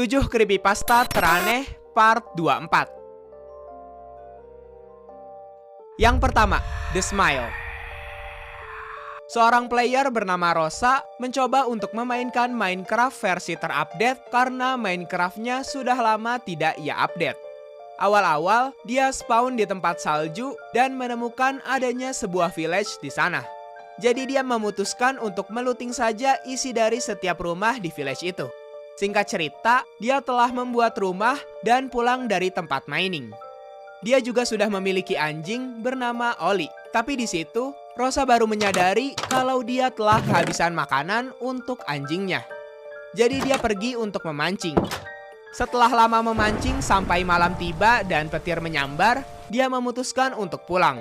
7 creepypasta teraneh part 24. Yang pertama, The Smile. Seorang player bernama Rosa mencoba untuk memainkan Minecraft versi terupdate karena Minecraft-nya sudah lama tidak ia update. Awal-awal, dia spawn di tempat salju dan menemukan adanya sebuah village di sana. Jadi dia memutuskan untuk melooting saja isi dari setiap rumah di village itu. Singkat cerita, dia telah membuat rumah dan pulang dari tempat mining. Dia juga sudah memiliki anjing bernama Oli. Tapi di situ, Rosa baru menyadari kalau dia telah kehabisan makanan untuk anjingnya. Jadi dia pergi untuk memancing. Setelah lama memancing sampai malam tiba dan petir menyambar, dia memutuskan untuk pulang.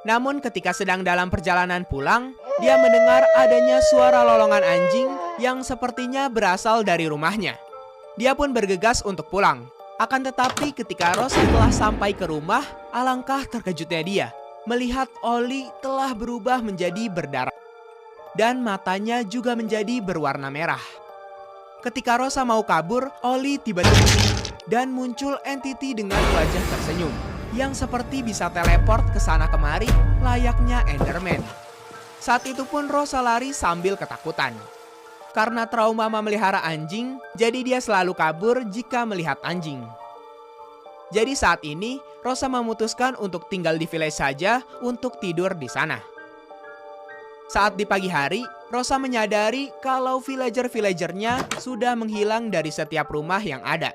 Namun ketika sedang dalam perjalanan pulang, dia mendengar adanya suara lolongan anjing yang sepertinya berasal dari rumahnya. Dia pun bergegas untuk pulang. Akan tetapi ketika Rosa telah sampai ke rumah, alangkah terkejutnya dia melihat Oli telah berubah menjadi berdarah. Dan matanya juga menjadi berwarna merah. Ketika Rosa mau kabur, Oli tiba-tiba dan muncul entity dengan wajah tersenyum yang seperti bisa teleport ke sana kemari layaknya Enderman. Saat itu pun Rosa lari sambil ketakutan. Karena trauma memelihara anjing, jadi dia selalu kabur jika melihat anjing. Jadi saat ini, Rosa memutuskan untuk tinggal di village saja untuk tidur di sana. Saat di pagi hari, Rosa menyadari kalau villager-villagernya sudah menghilang dari setiap rumah yang ada.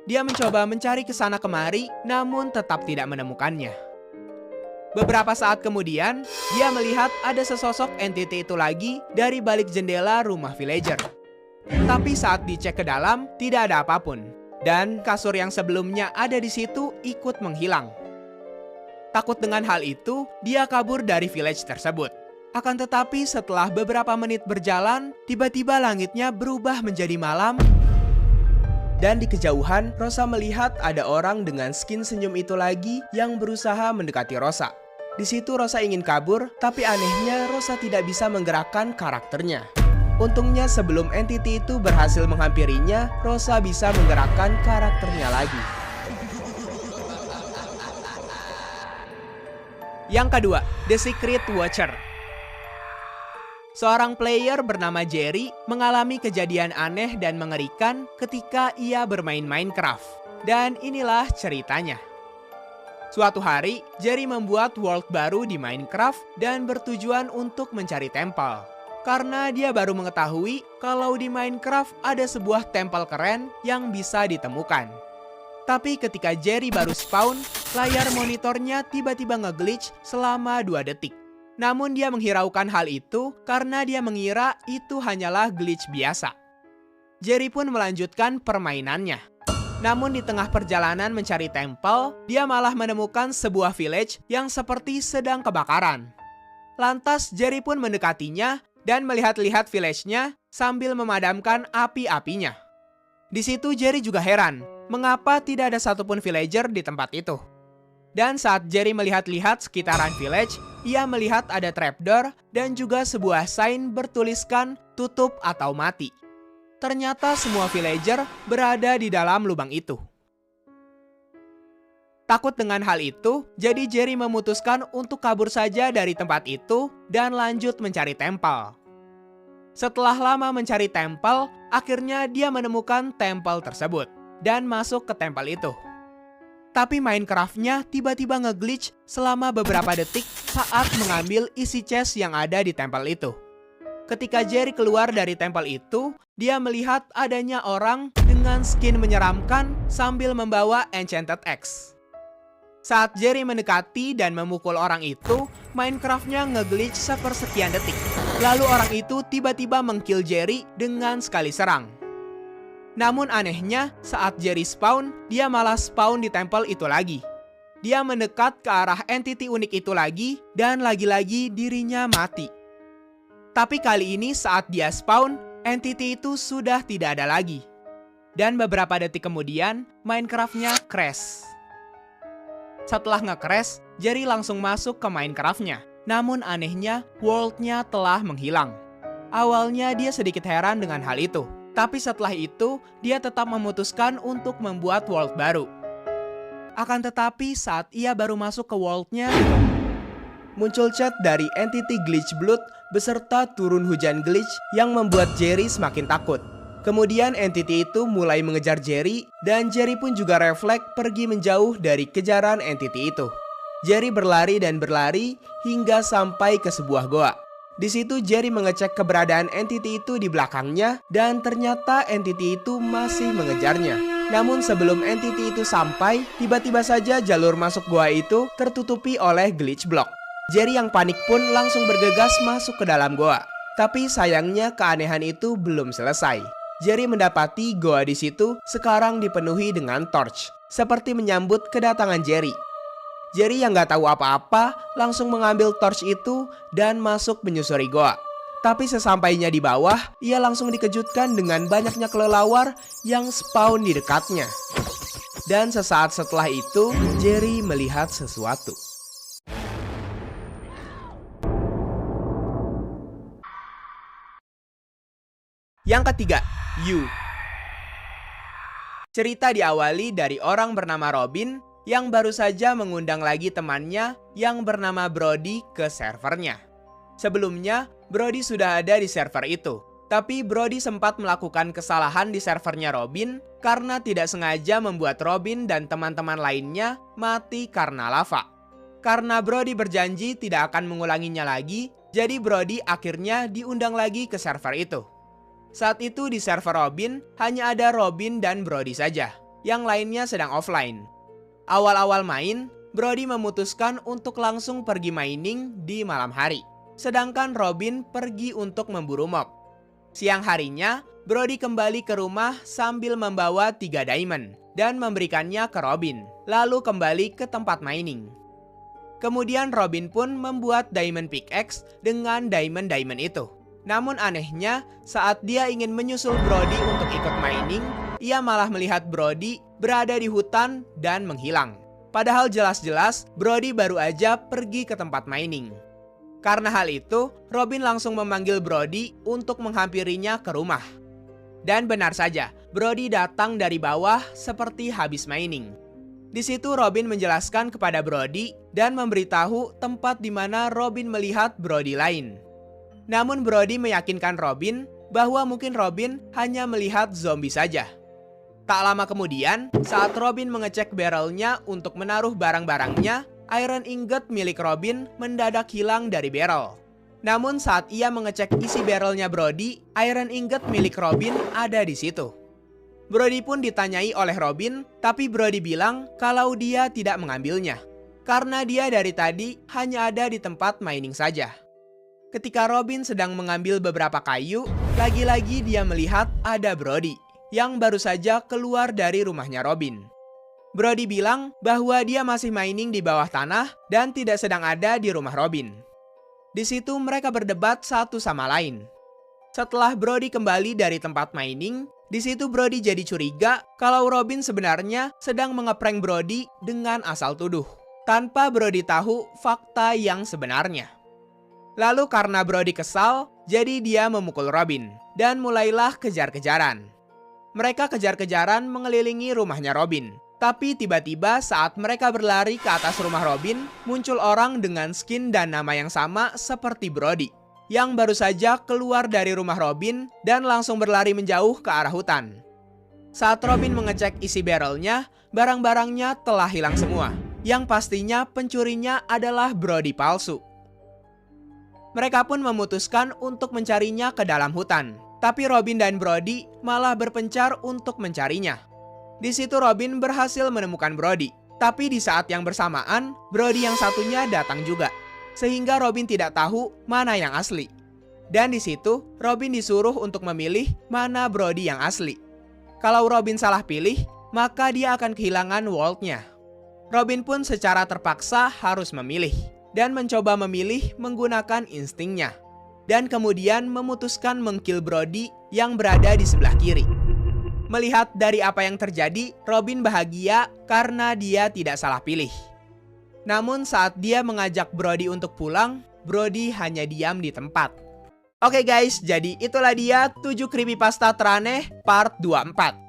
Dia mencoba mencari ke sana kemari, namun tetap tidak menemukannya. Beberapa saat kemudian, dia melihat ada sesosok entity itu lagi dari balik jendela rumah villager. Tapi saat dicek ke dalam, tidak ada apapun. Dan kasur yang sebelumnya ada di situ ikut menghilang. Takut dengan hal itu, dia kabur dari village tersebut. Akan tetapi setelah beberapa menit berjalan, tiba-tiba langitnya berubah menjadi malam. Dan di kejauhan, Rosa melihat ada orang dengan skin senyum itu lagi yang berusaha mendekati Rosa. Di situ Rosa ingin kabur, tapi anehnya Rosa tidak bisa menggerakkan karakternya. Untungnya sebelum entity itu berhasil menghampirinya, Rosa bisa menggerakkan karakternya lagi. Yang kedua, The Secret Watcher. Seorang player bernama Jerry mengalami kejadian aneh dan mengerikan ketika ia bermain Minecraft. Dan inilah ceritanya. Suatu hari, Jerry membuat world baru di Minecraft dan bertujuan untuk mencari temple. Karena dia baru mengetahui kalau di Minecraft ada sebuah temple keren yang bisa ditemukan. Tapi ketika Jerry baru spawn, layar monitornya tiba-tiba nge-glitch selama 2 detik. Namun dia menghiraukan hal itu karena dia mengira itu hanyalah glitch biasa. Jerry pun melanjutkan permainannya. Namun di tengah perjalanan mencari temple, dia malah menemukan sebuah village yang seperti sedang kebakaran. Lantas Jerry pun mendekatinya dan melihat-lihat village-nya sambil memadamkan api-apinya. Di situ Jerry juga heran, mengapa tidak ada satupun villager di tempat itu. Dan saat Jerry melihat-lihat sekitaran village, ia melihat ada trapdoor dan juga sebuah sign bertuliskan tutup atau mati. Ternyata semua villager berada di dalam lubang itu. Takut dengan hal itu, jadi Jerry memutuskan untuk kabur saja dari tempat itu dan lanjut mencari temple. Setelah lama mencari temple, akhirnya dia menemukan temple tersebut dan masuk ke temple itu. Tapi Minecraft-nya tiba-tiba nge-glitch selama beberapa detik saat mengambil isi chest yang ada di temple itu. Ketika Jerry keluar dari temple itu, dia melihat adanya orang dengan skin menyeramkan sambil membawa Enchanted Axe. Saat Jerry mendekati dan memukul orang itu, Minecraft-nya nge-glitch sepersekian detik. Lalu orang itu tiba-tiba meng-kill Jerry dengan sekali serang. Namun anehnya, saat Jerry spawn, dia malah spawn di temple itu lagi. Dia mendekat ke arah entity unik itu lagi, dan lagi-lagi dirinya mati. Tapi kali ini saat dia spawn, entity itu sudah tidak ada lagi. Dan beberapa detik kemudian, Minecraft-nya crash. Setelah nge-crash, Jerry langsung masuk ke Minecraft-nya. Namun anehnya, world-nya telah menghilang. Awalnya dia sedikit heran dengan hal itu. Tapi setelah itu, dia tetap memutuskan untuk membuat world baru. Akan tetapi saat ia baru masuk ke world-nya, muncul chat dari entity Glitch Blood beserta turun hujan glitch yang membuat Jerry semakin takut. Kemudian entity itu mulai mengejar Jerry dan Jerry pun juga refleks pergi menjauh dari kejaran entity itu. Jerry berlari dan berlari hingga sampai ke sebuah goa. Di situ Jerry mengecek keberadaan entity itu di belakangnya dan ternyata entity itu masih mengejarnya. Namun sebelum entity itu sampai, tiba-tiba saja jalur masuk goa itu tertutupi oleh glitch block. Jerry yang panik pun langsung bergegas masuk ke dalam goa. Tapi sayangnya keanehan itu belum selesai. Jerry mendapati goa di situ sekarang dipenuhi dengan torch, seperti menyambut kedatangan Jerry. Jerry yang gak tahu apa-apa langsung mengambil torch itu dan masuk menyusuri goa. Tapi sesampainya di bawah, ia langsung dikejutkan dengan banyaknya kelelawar yang spawn di dekatnya. Dan sesaat setelah itu, Jerry melihat sesuatu. Yang ketiga, You. Cerita diawali dari orang bernama Robin yang baru saja mengundang lagi temannya yang bernama Brody ke servernya. Sebelumnya, Brody sudah ada di server itu. Tapi Brody sempat melakukan kesalahan di servernya Robin karena tidak sengaja membuat Robin dan teman-teman lainnya mati karena lava. Karena Brody berjanji tidak akan mengulanginya lagi, jadi Brody akhirnya diundang lagi ke server itu. Saat itu di server Robin hanya ada Robin dan Brody saja, yang lainnya sedang offline. Awal-awal main, Brody memutuskan untuk langsung pergi mining di malam hari. Sedangkan Robin pergi untuk memburu mob. Siang harinya, Brody kembali ke rumah sambil membawa 3 diamond dan memberikannya ke Robin, lalu kembali ke tempat mining. Kemudian Robin pun membuat diamond pickaxe dengan diamond itu. Namun anehnya, saat dia ingin menyusul Brody untuk ikut mining, ia malah melihat Brody berada di hutan dan menghilang. Padahal jelas-jelas Brody baru aja pergi ke tempat mining. Karena hal itu, Robin langsung memanggil Brody untuk menghampirinya ke rumah. Dan benar saja, Brody datang dari bawah seperti habis mining. Di situ Robin menjelaskan kepada Brody dan memberitahu tempat di mana Robin melihat Brody lain. Namun Brody meyakinkan Robin bahwa mungkin Robin hanya melihat zombie saja. Tak lama kemudian, saat Robin mengecek barrelnya untuk menaruh barang-barangnya, iron ingot milik Robin mendadak hilang dari barrel. Namun saat ia mengecek isi barrelnya Brody, iron ingot milik Robin ada di situ. Brody pun ditanyai oleh Robin, tapi Brody bilang kalau dia tidak mengambilnya. Karena dia dari tadi hanya ada di tempat mining saja. Ketika Robin sedang mengambil beberapa kayu, lagi-lagi dia melihat ada Brody yang baru saja keluar dari rumahnya Robin. Brody bilang bahwa dia masih mining di bawah tanah dan tidak sedang ada di rumah Robin. Di situ mereka berdebat satu sama lain. Setelah Brody kembali dari tempat mining, di situ Brody jadi curiga kalau Robin sebenarnya sedang mengeprank Brody dengan asal tuduh, tanpa Brody tahu fakta yang sebenarnya. Lalu karena Brody kesal, jadi dia memukul Robin dan mulailah kejar-kejaran. Mereka kejar-kejaran mengelilingi rumahnya Robin. Tapi tiba-tiba saat mereka berlari ke atas rumah Robin, muncul orang dengan skin dan nama yang sama seperti Brody, yang baru saja keluar dari rumah Robin dan langsung berlari menjauh ke arah hutan. Saat Robin mengecek isi barrelnya, barang-barangnya telah hilang semua, yang pastinya pencurinya adalah Brody palsu. Mereka pun memutuskan untuk mencarinya ke dalam hutan. Tapi Robin dan Brody malah berpencar untuk mencarinya. Di situ Robin berhasil menemukan Brody. Tapi di saat yang bersamaan, Brody yang satunya datang juga. Sehingga Robin tidak tahu mana yang asli. Dan di situ, Robin disuruh untuk memilih mana Brody yang asli. Kalau Robin salah pilih, maka dia akan kehilangan world-nya. Robin pun secara terpaksa harus memilih. Dan mencoba memilih menggunakan instingnya. Dan kemudian memutuskan meng-kill Brody yang berada di sebelah kiri. Melihat dari apa yang terjadi, Robin bahagia karena dia tidak salah pilih. Namun saat dia mengajak Brody untuk pulang, Brody hanya diam di tempat. Oke guys, jadi itulah dia 7 creepypasta teraneh part 24.